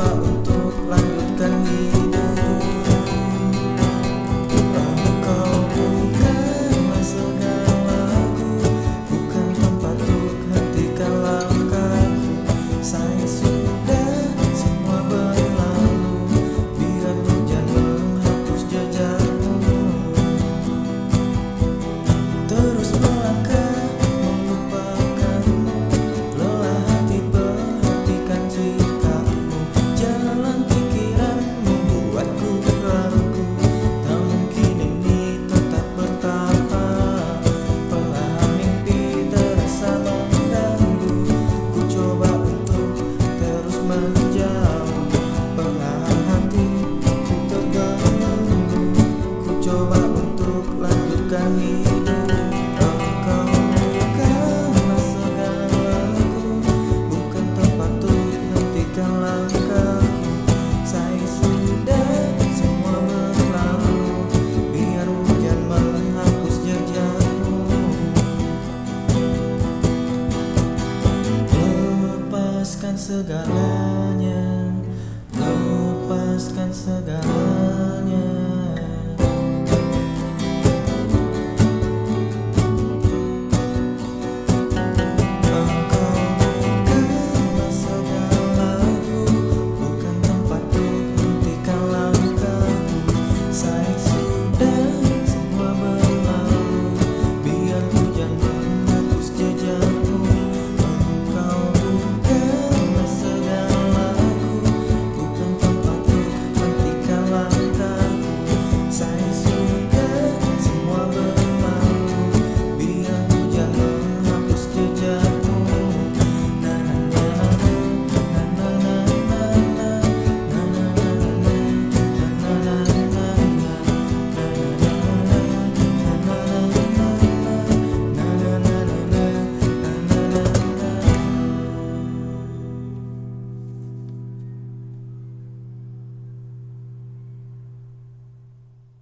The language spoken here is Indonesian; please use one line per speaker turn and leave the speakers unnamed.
coba untuk lanjutkan hidup. Engkau bukanlah segalaku, bukan tempat untuk hentikan langkahku. Saya sudah semua berlalu, biar hujan menghapus jejakmu. Terus melangkah melupakanmu, lelah hati perhatikan sikapmu. Jalan pikiran membuatku ragu, tak mungkin ini tetap bertahan. Perlahan mimpi terasa mengganggu, ku coba untuk terus menjauh. Perlahan hati ku terbelenggu, ku coba untuk lanjutkan hidup. Engkau bukanlah segalaku, bukan tempat untuk hentikan langkahku. Saya sudah semua berlalu, biar hujan menghapus jejakmu. Lepaskan segalanya, lepaskan segalanya.